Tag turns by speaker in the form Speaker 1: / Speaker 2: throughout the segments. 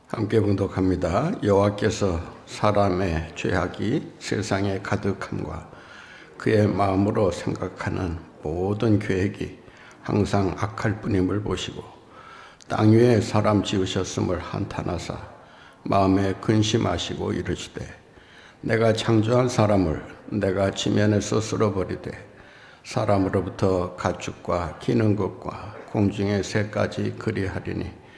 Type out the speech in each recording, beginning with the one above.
Speaker 1: 함께 봉독합니다. 여호와께서 사람의 죄악이 세상에 가득함과 그의 마음으로 생각하는 모든 계획이 항상 악할 뿐임을 보시고 땅 위에 사람 지으셨음을 한탄하사 마음에 근심하시고 이르시되 내가 창조한 사람을 내가 지면에서 쓸어버리되 사람으로부터 가축과 기는 것과 공중의 새까지 그리하리니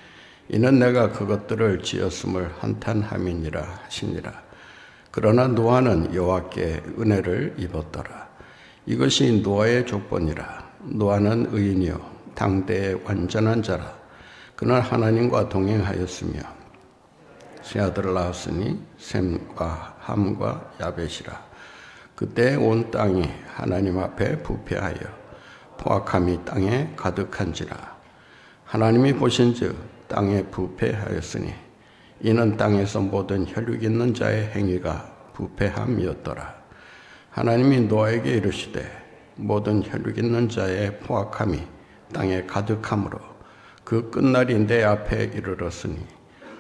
Speaker 1: 이는 내가 그것들을 지었음을 한탄함이니라 하시니라. 그러나 노아는 여호와께 은혜를 입었더라. 이것이 노아의 족보니라. 노아는 의인이요 당대의 완전한 자라. 그는 하나님과 동행하였으며 세 아들을 낳았으니 셈과 함과 야벳이라. 그때 온 땅이 하나님 앞에 부패하여 포악함이 땅에 가득한지라. 하나님이 보신즉 땅에 부패하였으니 이는 땅에서 모든 혈육 있는 자의 행위가 부패함이었더라. 하나님이 노아에게 이르시되 모든 혈육 있는 자의 포악함이 땅에 가득함으로 그 끝날이 내 앞에 이르렀으니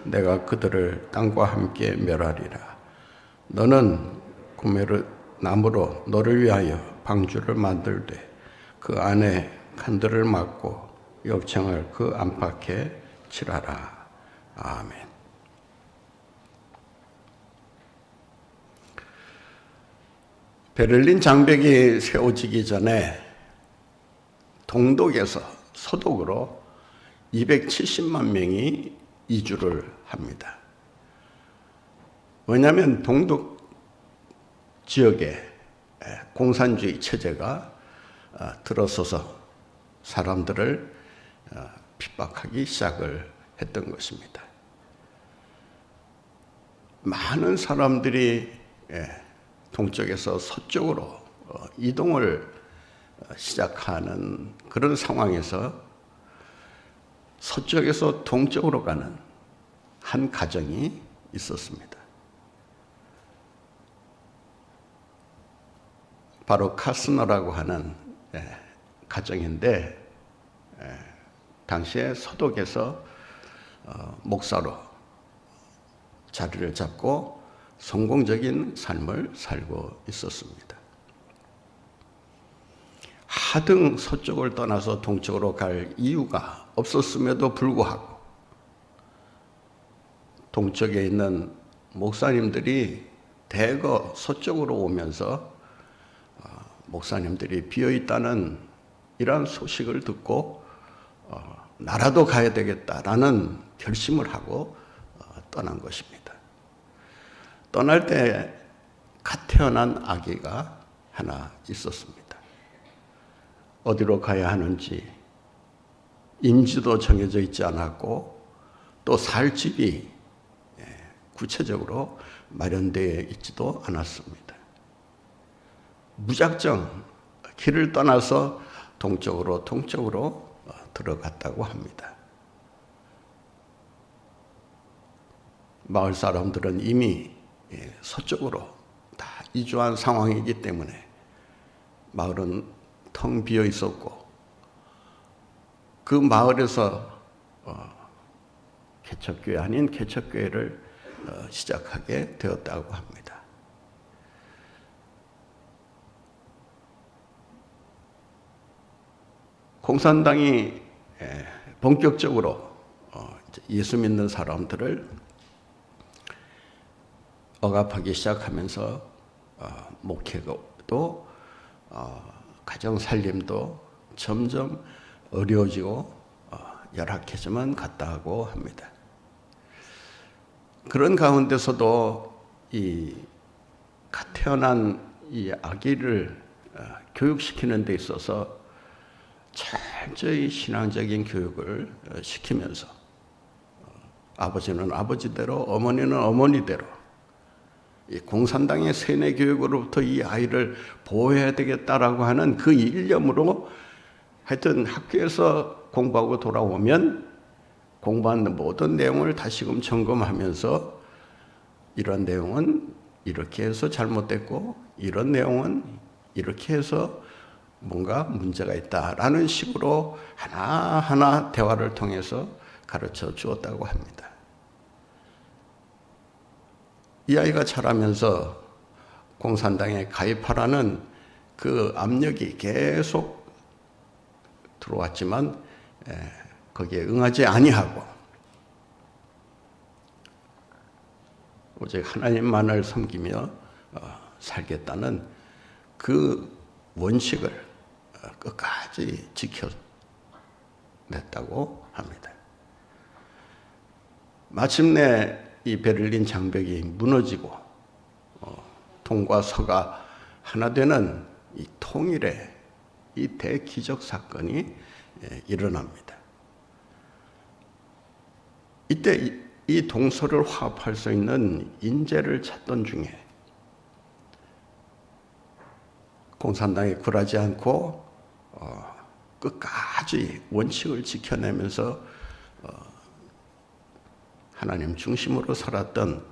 Speaker 1: 내가 그들을 땅과 함께 멸하리라. 너는 구메르 나무로 너를 위하여 방주를 만들되 그 안에 칸들을 막고 옆창을 그 안팎에 칠하라. 아멘. 베를린 장벽이 세워지기 전에 동독에서 서독으로 270만 명이 이주를 합니다. 왜냐하면 동독 지역에 공산주의 체제가 들어서서 사람들을 핍박하기 시작을 했던 것입니다. 많은 사람들이 동쪽에서 서쪽으로 이동을 시작하는 그런 상황에서 서쪽에서 동쪽으로 가는 한 가정이 있었습니다. 바로 카스너라고 하는 가정인데 당시에 서독에서 목사로 자리를 잡고 성공적인 삶을 살고 있었습니다. 하등 서쪽을 떠나서 동쪽으로 갈 이유가 없었음에도 불구하고 동쪽에 있는 목사님들이 대거 서쪽으로 오면서 목사님들이 비어있다는 이러한 소식을 듣고 나라도 가야 되겠다라는 결심을 하고 떠난 것입니다. 떠날 때 갓 태어난 아기가 하나 있었습니다. 어디로 가야 하는지 임지도 정해져 있지 않았고 또 살 집이 구체적으로 마련되어 있지도 않았습니다. 무작정 길을 떠나서 동쪽으로 들어갔다고 합니다. 마을 사람들은 이미 서쪽으로 다 이주한 상황이기 때문에 마을은 텅 비어 있었고 그 마을에서 개척교회 아닌 개척교회를 시작하게 되었다고 합니다. 공산당이 본격적으로 예수 믿는 사람들을 억압하기 시작하면서 목회도 가정 살림도 점점 어려워지고 열악해져만 갔다고 합니다. 그런 가운데서도 이 갓 태어난 이 아기를 교육시키는 데 있어서 철저히 신앙적인 교육을 시키면서 아버지는 아버지대로 어머니는 어머니대로 이 공산당의 세뇌 교육으로부터 이 아이를 보호해야 되겠다라고 하는 그 일념으로 하여튼 학교에서 공부하고 돌아오면 공부한 모든 내용을 다시금 점검하면서 이런 내용은 이렇게 해서 잘못됐고 이런 내용은 이렇게 해서 뭔가 문제가 있다라는 식으로 하나하나 대화를 통해서 가르쳐 주었다고 합니다. 이 아이가 자라면서 공산당에 가입하라는 그 압력이 계속 들어왔지만 거기에 응하지 아니하고 오직 하나님만을 섬기며 살겠다는 그 원칙을 끝까지 지켜냈다고 합니다. 마침내 이 베를린 장벽이 무너지고 동과 서가 하나 되는 이 통일의 이 대기적 사건이 일어납니다. 이때 이 동서를 화합할 수 있는 인재를 찾던 중에 공산당이 굴하지 않고 끝까지 원칙을 지켜내면서 하나님 중심으로 살았던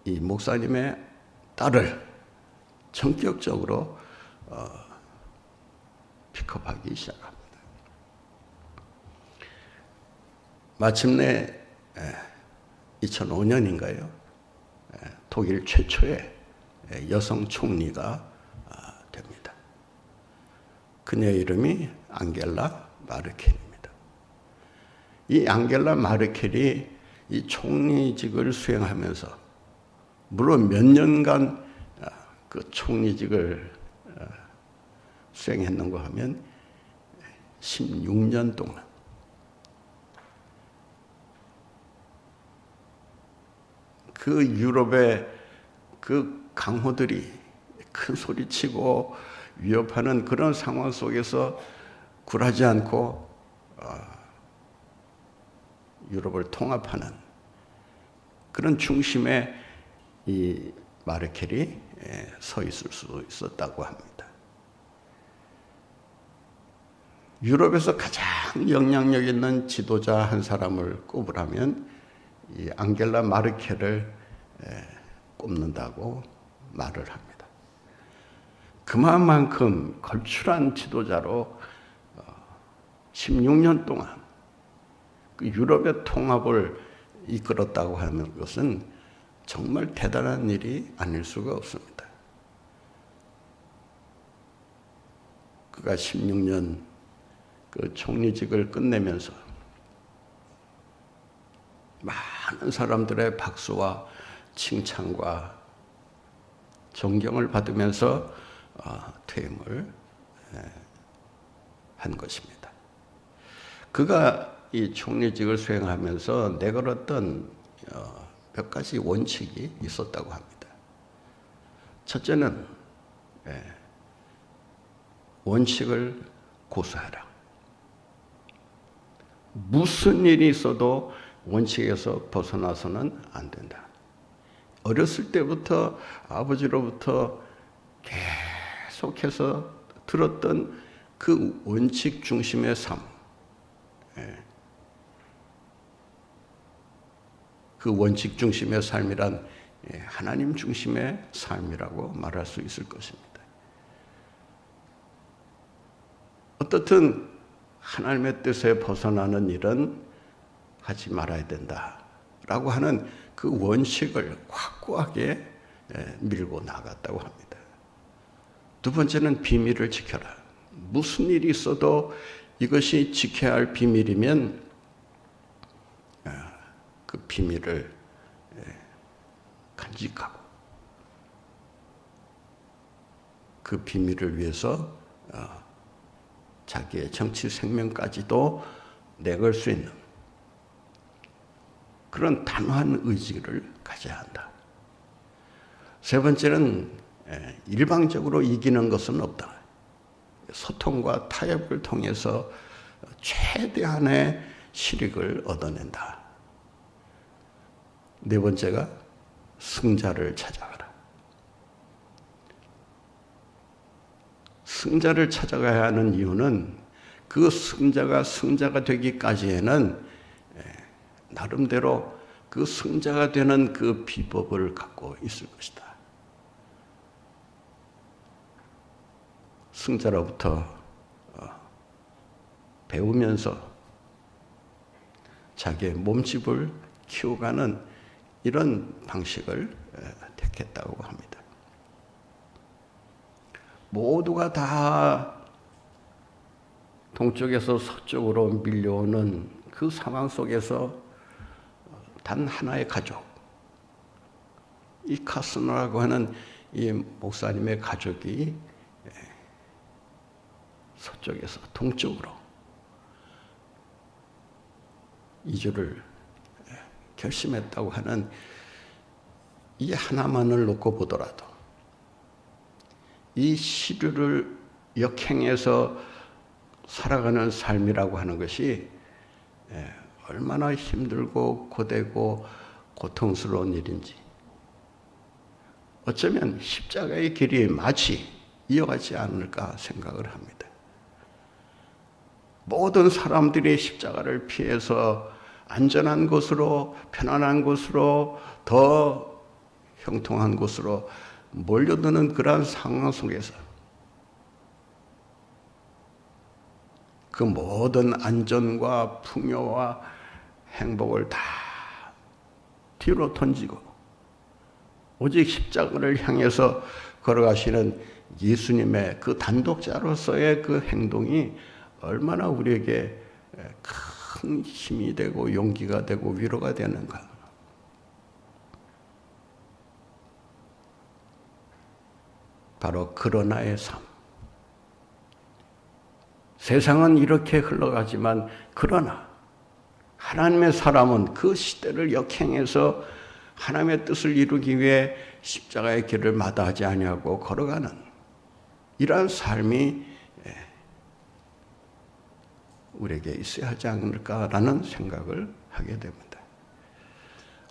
Speaker 1: 이 목사님의 딸을 전격적으로 픽업하기 시작합니다. 마침내 2005년인가요? 독일 최초의 여성 총리가 됩니다. 그녀의 이름이 앙겔라 마르켈입니다. 이 앙겔라 마르켈이 이 총리직을 수행하면서 물론 몇 년간 그 총리직을 수행했는가 하면 16년 동안 그 유럽의 그 강호들이 큰 소리치고 위협하는 그런 상황 속에서 굴하지 않고 유럽을 통합하는 그런 중심에 이 마르켈이 서 있을 수 있었다고 합니다. 유럽에서 가장 영향력 있는 지도자 한 사람을 꼽으라면 이 앙겔라 마르켈을 꼽는다고 말을 합니다. 그만큼 걸출한 지도자로 16년 동안 그 유럽의 통합을 이끌었다고 하는 것은 정말 대단한 일이 아닐 수가 없습니다. 그가 16년 그 총리직을 끝내면서 많은 사람들의 박수와 칭찬과 존경을 받으면서 퇴임을 한 것입니다. 그가 이 총리직을 수행하면서 내걸었던 몇 가지 원칙이 있었다고 합니다. 첫째는 원칙을 고수하라. 무슨 일이 있어도 원칙에서 벗어나서는 안 된다. 어렸을 때부터 아버지로부터 계속해서 들었던 그 원칙 중심의 삶, 그 원칙 중심의 삶이란 하나님 중심의 삶이라고 말할 수 있을 것입니다. 어떻든 하나님의 뜻에 벗어나는 일은 하지 말아야 된다라고 하는 그 원칙을 확고하게 밀고 나갔다고 합니다. 두 번째는 비밀을 지켜라. 무슨 일이 있어도 이것이 지켜야 할 비밀이면 그 비밀을 간직하고 그 비밀을 위해서 자기의 정치 생명까지도 내걸 수 있는 그런 단호한 의지를 가져야 한다. 세 번째는 일방적으로 이기는 것은 없다. 소통과 타협을 통해서 최대한의 실익을 얻어낸다. 네 번째가 승자를 찾아가라. 승자를 찾아가야 하는 이유는 그 승자가 승자가 되기까지에는 나름대로 그 승자가 되는 그 비법을 갖고 있을 것이다. 승자로부터 배우면서 자기의 몸집을 키워가는 이런 방식을 택했다고 합니다. 모두가 다 동쪽에서 서쪽으로 밀려오는 그 상황 속에서 단 하나의 가족, 이 카스노라고 하는 이 목사님의 가족이 서쪽에서 동쪽으로 이주를 결심했다고 하는 이 하나만을 놓고 보더라도 이 시류를 역행해서 살아가는 삶이라고 하는 것이 얼마나 힘들고 고되고 고통스러운 일인지, 어쩌면 십자가의 길이 마치 이어가지 않을까 생각을 합니다. 모든 사람들이 십자가를 피해서 안전한 곳으로, 편안한 곳으로, 더 형통한 곳으로 몰려드는 그러한 상황 속에서 그 모든 안전과 풍요와 행복을 다 뒤로 던지고 오직 십자가를 향해서 걸어가시는 예수님의 그 단독자로서의 그 행동이 얼마나 우리에게 큰 힘이 되고 용기가 되고 위로가 되는가. 바로 그러나의 삶. 세상은 이렇게 흘러가지만 그러나 하나님의 사람은 그 시대를 역행해서 하나님의 뜻을 이루기 위해 십자가의 길을 마다하지 아니하고 걸어가는 이러한 삶이 우리에게 있어야 하지 않을까라는 생각을 하게 됩니다.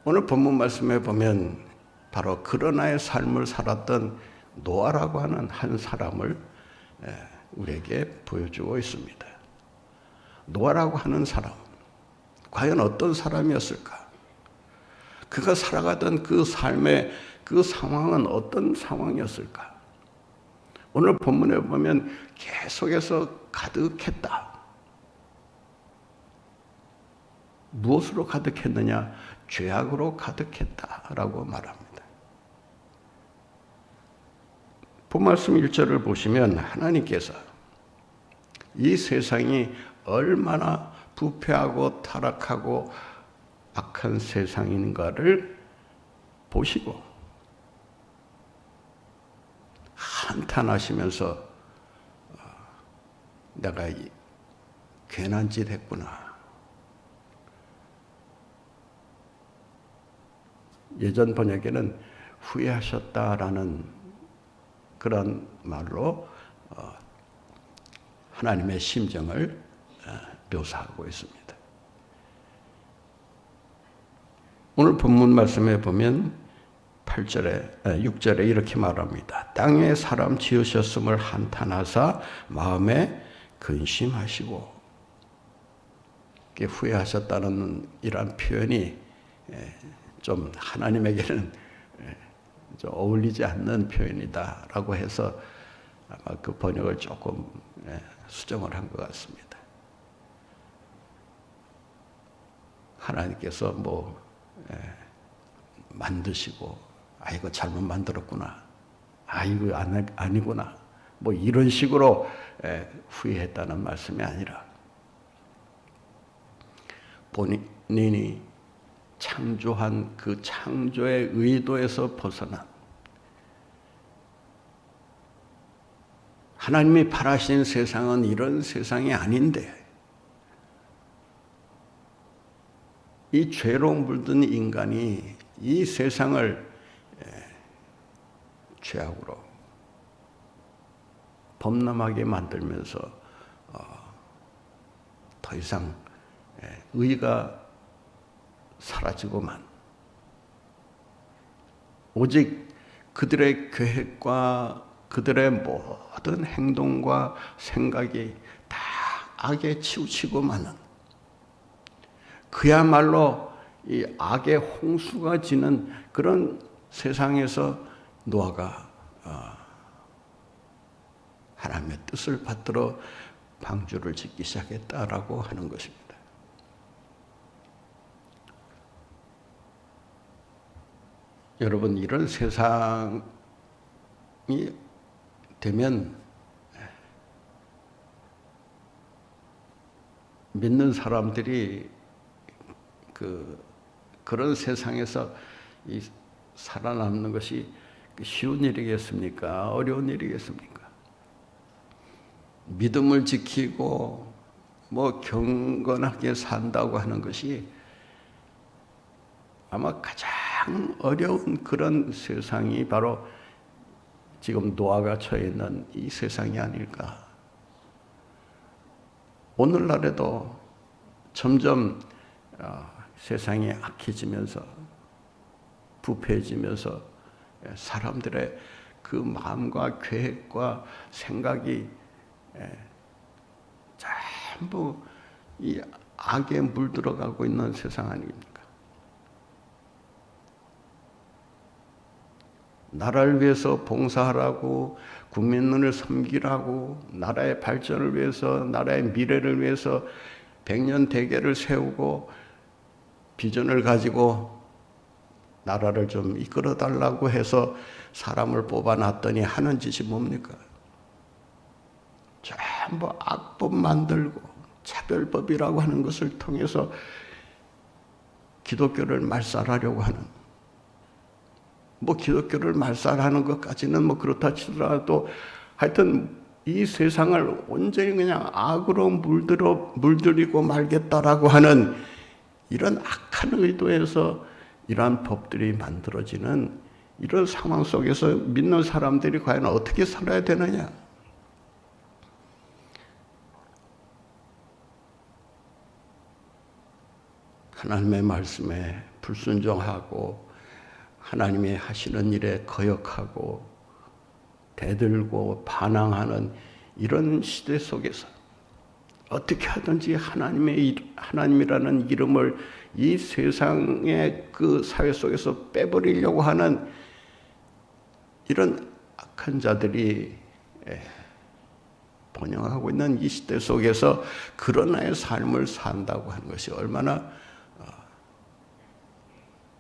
Speaker 1: 오늘 본문 말씀에 보면 바로 그러나의 삶을 살았던 노아라고 하는 한 사람을 우리에게 보여주고 있습니다. 노아라고 하는 사람, 과연 어떤 사람이었을까? 그가 살아가던 그 삶의 그 상황은 어떤 상황이었을까? 오늘 본문에 보면 계속해서 가득했다. 무엇으로 가득했느냐? 죄악으로 가득했다라고 말합니다. 본말씀 1절을 보시면 하나님께서 이 세상이 얼마나 부패하고 타락하고 악한 세상인가를 보시고 한탄하시면서 내가 괜한 짓 했구나. 예전 번역에는 후회하셨다라는 그런 말로 하나님의 심정을 묘사하고 있습니다. 오늘 본문 말씀에 보면 6절에 이렇게 말합니다. 땅에 사람 지으셨음을 한탄하사 마음에 근심하시고, 후회하셨다는 이러한 표현이 좀 하나님에게는 좀 어울리지 않는 표현이다라고 해서 아마 그 번역을 조금 수정을 한 것 같습니다. 하나님께서 만드시고 이거 잘못 만들었구나, 이거 아니구나, 이런 식으로 후회했다는 말씀이 아니라 본인이 창조한 그 창조의 의도에서 벗어난 하나님이 바라신 세상은 이런 세상이 아닌데 이 죄로 물든 인간이 이 세상을 죄악으로 범람하게 만들면서 더 이상 의가 사라지고만 오직 그들의 계획과 그들의 모든 행동과 생각이 다 악에 치우치고 마는, 그야말로 이 악의 홍수가 지는 그런 세상에서 노아가 하나님의 뜻을 받들어 방주를 짓기 시작했다라고 하는 것입니다. 여러분, 이런 세상이 되면 믿는 사람들이 그런 세상에서 살아남는 것이 쉬운 일이겠습니까? 어려운 일이겠습니까? 믿음을 지키고 경건하게 산다고 하는 것이 아마 가장 어려운 그런 세상이 바로 지금 노아가 처해 있는 이 세상이 아닐까. 오늘날에도 점점 세상이 악해지면서 부패해지면서 사람들의 그 마음과 계획과 생각이 전부 이 악에 물들어가고 있는 세상 아닙니까? 나라를 위해서 봉사하라고, 국민을 섬기라고, 나라의 발전을 위해서, 나라의 미래를 위해서 백년 대계를 세우고 비전을 가지고 나라를 좀 이끌어 달라고 해서 사람을 뽑아놨더니 하는 짓이 뭡니까? 전부 악법 만들고 차별법이라고 하는 것을 통해서 기독교를 말살하려고 하는, 기독교를 말살하는 것까지는 그렇다 치더라도 하여튼 이 세상을 온전히 그냥 악으로 물들이고 말겠다라고 하는 이런 악한 의도에서 이러한 법들이 만들어지는 이런 상황 속에서 믿는 사람들이 과연 어떻게 살아야 되느냐? 하나님의 말씀에 불순종하고 하나님이 하시는 일에 거역하고 대들고 반항하는 이런 시대 속에서 어떻게 하든지 하나님이라는 이름을 이 세상의 그 사회 속에서 빼버리려고 하는 이런 악한 자들이 번영하고 있는 이 시대 속에서 그러나의 삶을 산다고 하는 것이 얼마나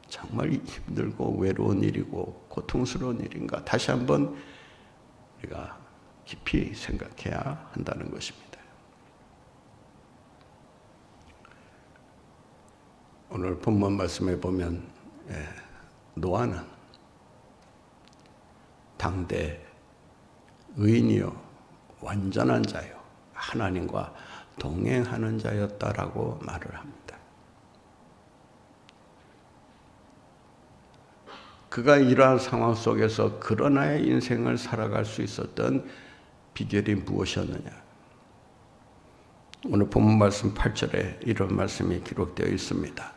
Speaker 1: 정말 힘들고 외로운 일이고 고통스러운 일인가, 다시 한번 우리가 깊이 생각해야 한다는 것입니다. 오늘 본문 말씀에 보면 노아는 당대 의인이요 완전한 자요 하나님과 동행하는 자였다라고 말을 합니다. 그가 이러한 상황 속에서 그러나의 인생을 살아갈 수 있었던 비결이 무엇이었느냐? 오늘 본문 말씀 8절에 이런 말씀이 기록되어 있습니다.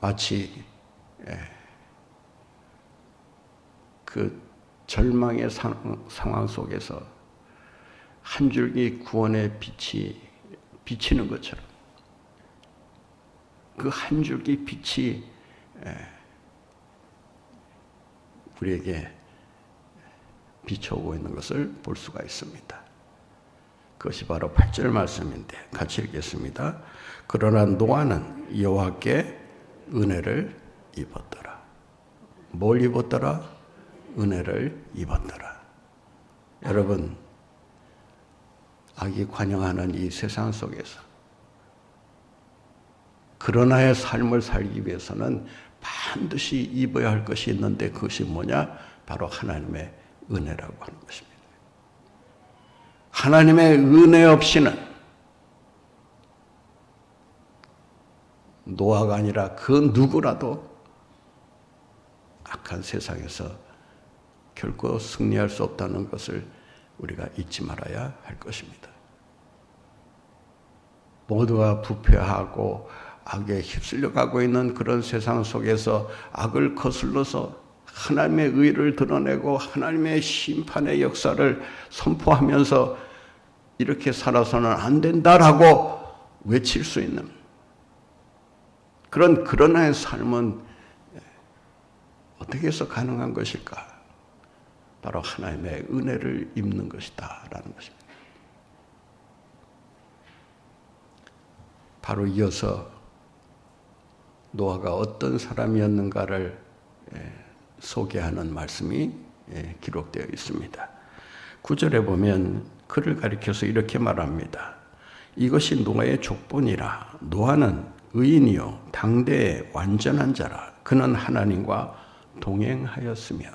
Speaker 1: 마치 그 절망의 상황 속에서 한 줄기 구원의 빛이 비치는 것처럼 그 한 줄기 빛이 우리에게 비춰오고 있는 것을 볼 수가 있습니다. 그것이 바로 8절 말씀인데 같이 읽겠습니다. 그러나 노아는 여호와께 은혜를 입었더라. 뭘 입었더라? 은혜를 입었더라. 여러분, 악이 관영하는 이 세상 속에서 그러나의 삶을 살기 위해서는 반드시 입어야 할 것이 있는데 그것이 뭐냐? 바로 하나님의 은혜라고 하는 것입니다. 하나님의 은혜 없이는 노아가 아니라 그 누구라도 악한 세상에서 결코 승리할 수 없다는 것을 우리가 잊지 말아야 할 것입니다. 모두가 부패하고 악에 휩쓸려가고 있는 그런 세상 속에서 악을 거슬러서 하나님의 의를 드러내고 하나님의 심판의 역사를 선포하면서 이렇게 살아서는 안 된다라고 외칠 수 있는 그런 그러나의 삶은 어떻게 해서 가능한 것일까? 바로 하나님의 은혜를 입는 것이다 라는 것입니다. 바로 이어서 노아가 어떤 사람이었는가를 소개하는 말씀이 기록되어 있습니다. 9절에 보면 그를 가리켜서 이렇게 말합니다. 이것이 노아의 족본이라. 노아는 의인이요 당대의 완전한 자라. 그는 하나님과 동행하였으며.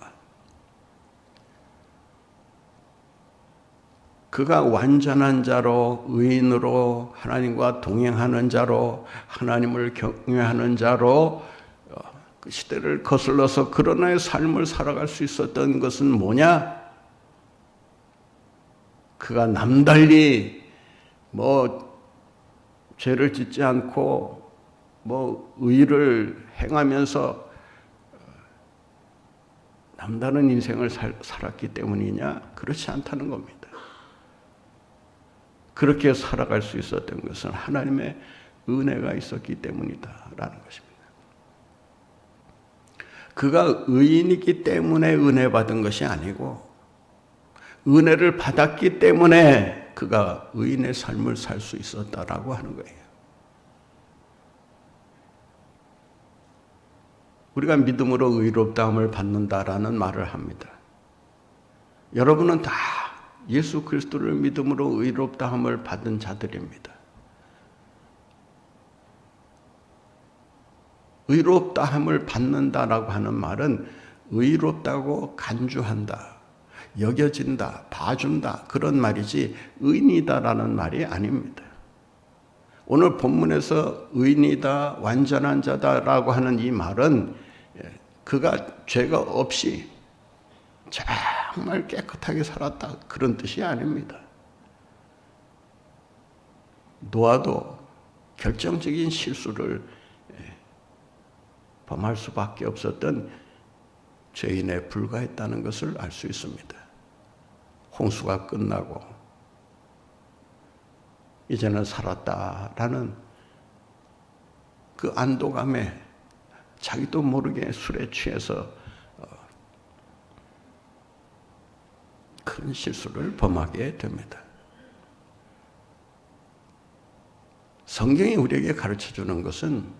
Speaker 1: 그가 완전한 자로, 의인으로, 하나님과 동행하는 자로, 하나님을 경외하는 자로 그 시대를 거슬러서 그러나의 삶을 살아갈 수 있었던 것은 뭐냐? 그가 남달리 죄를 짓지 않고 의를 행하면서 남다른 인생을 살았기 때문이냐? 그렇지 않다는 겁니다. 그렇게 살아갈 수 있었던 것은 하나님의 은혜가 있었기 때문이다라는 것입니다. 그가 의인이기 때문에 은혜 받은 것이 아니고 은혜를 받았기 때문에 그가 의인의 삶을 살 수 있었다라고 하는 거예요. 우리가 믿음으로 의롭다함을 받는다라는 말을 합니다. 여러분은 다 예수 그리스도를 믿음으로 의롭다함을 받은 자들입니다. 의롭다함을 받는다라고 하는 말은 의롭다고 간주한다, 여겨진다, 봐준다 그런 말이지 의인이다라는 말이 아닙니다. 오늘 본문에서 의인이다, 완전한 자다라고 하는 이 말은 그가 죄가 없이 정말 깨끗하게 살았다 그런 뜻이 아닙니다. 노아도 결정적인 실수를 범할 수밖에 없었던 죄인에 불과했다는 것을 알 수 있습니다. 홍수가 끝나고 이제는 살았다라는 그 안도감에 자기도 모르게 술에 취해서 큰 실수를 범하게 됩니다. 성경이 우리에게 가르쳐주는 것은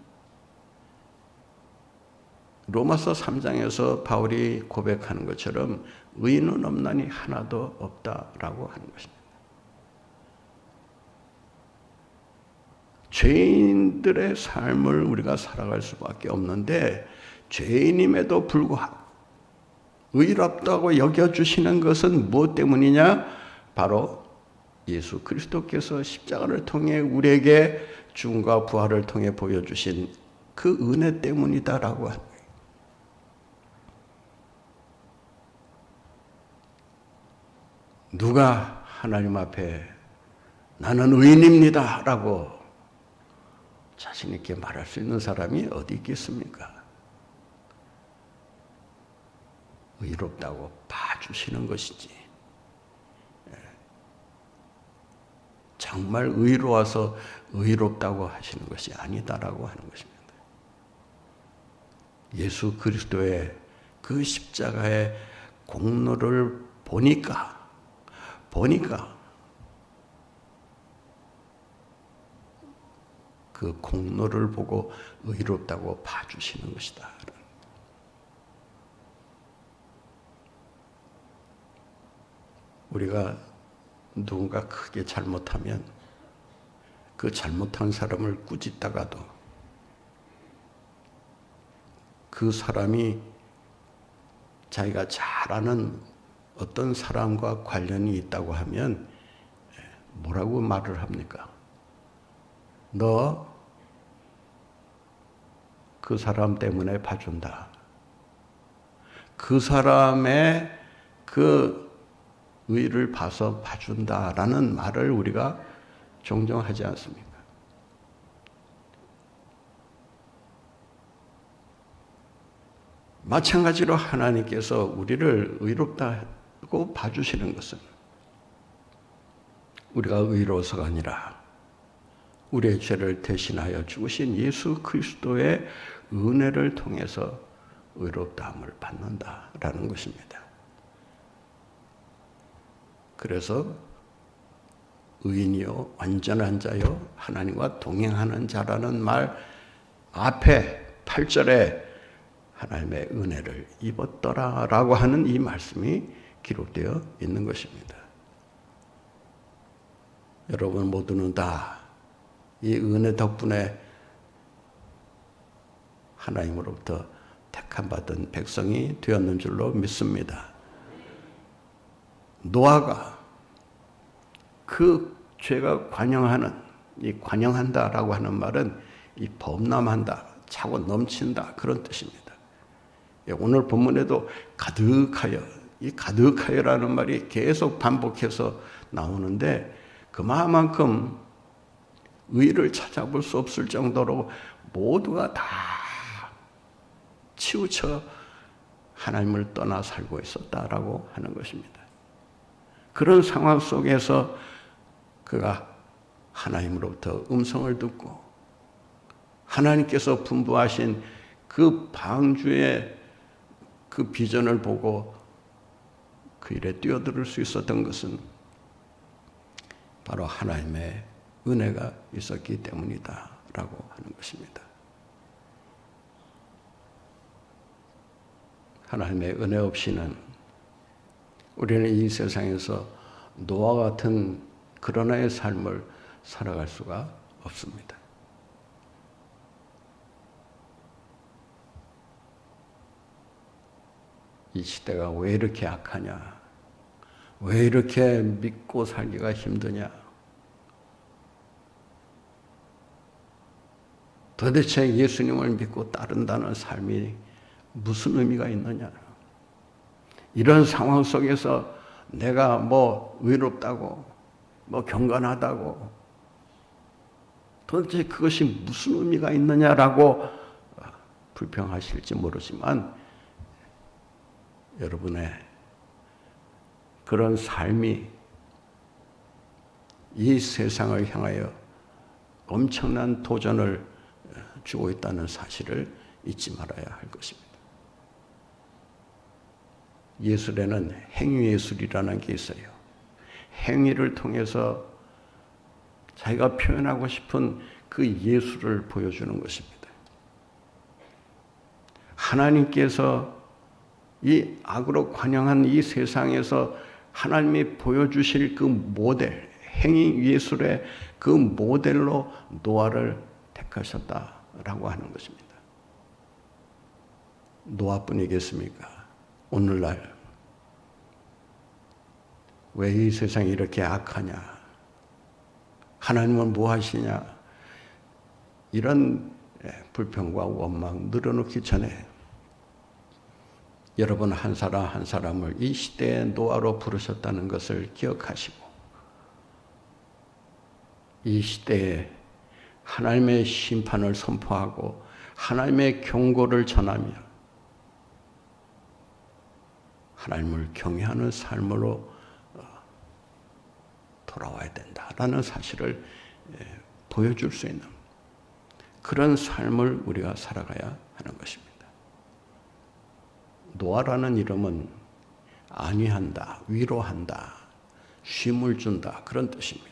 Speaker 1: 로마서 3장에서 바울이 고백하는 것처럼 의인은 없나니 하나도 없다라고 하는 것입니다. 죄인들의 삶을 우리가 살아갈 수밖에 없는데 죄인임에도 불구하고 의롭다고 여겨주시는 것은 무엇 때문이냐? 바로 예수 그리스도께서 십자가를 통해 우리에게 죽음과 부활을 통해 보여주신 그 은혜 때문이다라고 합니다. 누가 하나님 앞에 나는 의인입니다 라고 자신 있게 말할 수 있는 사람이 어디 있겠습니까? 의롭다고 봐주시는 것이지 정말 의로워서 의롭다고 하시는 것이 아니다라고 하는 것입니다. 예수 그리스도의 그 십자가의 공로를 보니까 그 공로를 보고 의롭다고 봐주시는 것이다. 우리가 누군가 크게 잘못하면 그 잘못한 사람을 꾸짖다가도 그 사람이 자기가 잘 아는 어떤 사람과 관련이 있다고 하면 뭐라고 말을 합니까? 너 그 사람 때문에 봐준다. 그 사람의 그 의를 봐서 봐준다라는 말을 우리가 종종 하지 않습니까? 마찬가지로 하나님께서 우리를 의롭다고 봐주시는 것은 우리가 의로워서가 아니라 우리의 죄를 대신하여 죽으신 예수 그리스도의 은혜를 통해서 의롭다함을 받는다라는 것입니다. 그래서 의인이요 완전한 자요 하나님과 동행하는 자라는 말 앞에 8절에 하나님의 은혜를 입었더라라고 하는 이 말씀이 기록되어 있는 것입니다. 여러분 모두는 다 이 은혜 덕분에 하나님으로부터 택함받은 백성이 되었는 줄로 믿습니다. 노아가 그 죄가 관영하는, 이 관영한다라고 하는 말은 이 범람한다, 차고 넘친다 그런 뜻입니다. 오늘 본문에도 가득하여, 이 가득하여라는 말이 계속 반복해서 나오는데 그만큼 의를 찾아볼 수 없을 정도로 모두가 다 치우쳐 하나님을 떠나 살고 있었다라고 하는 것입니다. 그런 상황 속에서 그가 하나님으로부터 음성을 듣고 하나님께서 분부하신 그 방주의 그 비전을 보고 그 일에 뛰어들 수 있었던 것은 바로 하나님의 은혜가 있었기 때문이다 라고 하는 것입니다. 하나님의 은혜 없이는 우리는 이 세상에서 노아와 같은 그러나의 삶을 살아갈 수가 없습니다. 이 시대가 왜 이렇게 악하냐? 왜 이렇게 믿고 살기가 힘드냐? 도대체 예수님을 믿고 따른다는 삶이 무슨 의미가 있느냐? 이런 상황 속에서 내가 뭐 의롭다고, 뭐 경건하다고, 도대체 그것이 무슨 의미가 있느냐라고 불평하실지 모르지만 여러분의 그런 삶이 이 세상을 향하여 엄청난 도전을 주고 있다는 사실을 잊지 말아야 할 것입니다. 예술에는 행위예술이라는 게 있어요. 행위를 통해서 자기가 표현하고 싶은 그 예술을 보여주는 것입니다. 하나님께서 이 악으로 관영한 이 세상에서 하나님이 보여주실 그 모델, 행위예술의 그 모델로 노아를 택하셨다라고 하는 것입니다. 노아뿐이겠습니까? 오늘날 왜 이 세상이 이렇게 악하냐? 하나님은 뭐 하시냐? 이런 불평과 원망 늘어놓기 전에 여러분 한 사람 한 사람을 이 시대의 노아로 부르셨다는 것을 기억하시고 이 시대에 하나님의 심판을 선포하고 하나님의 경고를 전하며 하나님을 경외하는 삶으로 돌아와야 된다라는 사실을 보여줄 수 있는 그런 삶을 우리가 살아가야 하는 것입니다. 노아라는 이름은 안위한다, 위로한다, 쉼을 준다 그런 뜻입니다.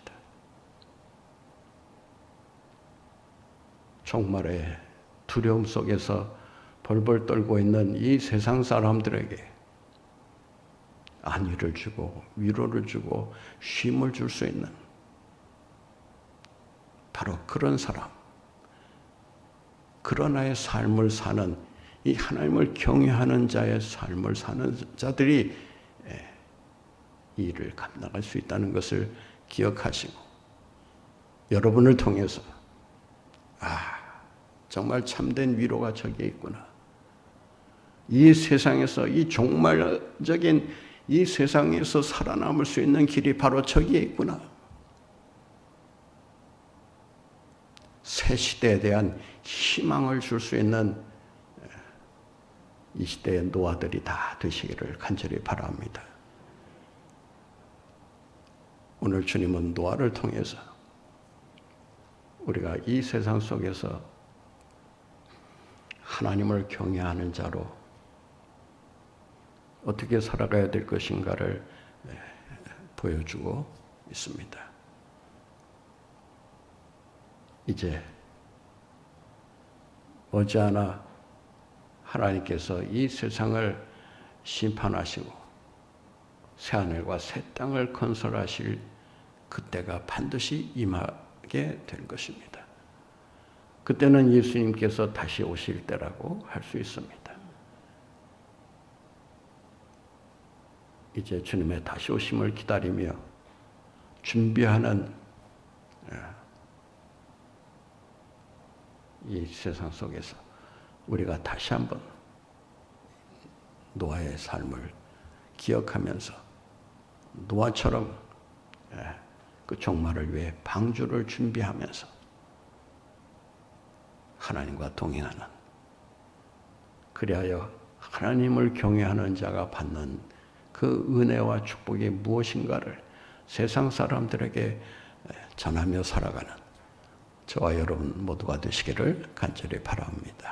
Speaker 1: 정말의 두려움 속에서 벌벌 떨고 있는 이 세상 사람들에게 안위를 주고 위로를 주고 쉼을 줄 수 있는 바로 그런 사람, 그러나의 삶을 사는 이 하나님을 경외하는 자의 삶을 사는 자들이 이 일을 감당할 수 있다는 것을 기억하시고 여러분을 통해서 정말 참된 위로가 저기에 있구나. 이 세상에서 이 종말적인 이 세상에서 살아남을 수 있는 길이 바로 저기에 있구나. 새 시대에 대한 희망을 줄 수 있는 이 시대의 노아들이 다 되시기를 간절히 바랍니다. 오늘 주님은 노아를 통해서 우리가 이 세상 속에서 하나님을 경외하는 자로 어떻게 살아가야 될 것인가를 보여주고 있습니다. 이제 머지않아 하나님께서 이 세상을 심판하시고 새하늘과 새 땅을 건설하실 그때가 반드시 임하게 될 것입니다. 그때는 예수님께서 다시 오실 때라고 할 수 있습니다. 이제 주님의 다시 오심을 기다리며 준비하는 이 세상 속에서 우리가 다시 한번 노아의 삶을 기억하면서 노아처럼 그 종말을 위해 방주를 준비하면서 하나님과 동행하는, 그리하여 하나님을 경외하는 자가 받는 그 은혜와 축복이 무엇인가를 세상 사람들에게 전하며 살아가는 저와 여러분 모두가 되시기를 간절히 바랍니다.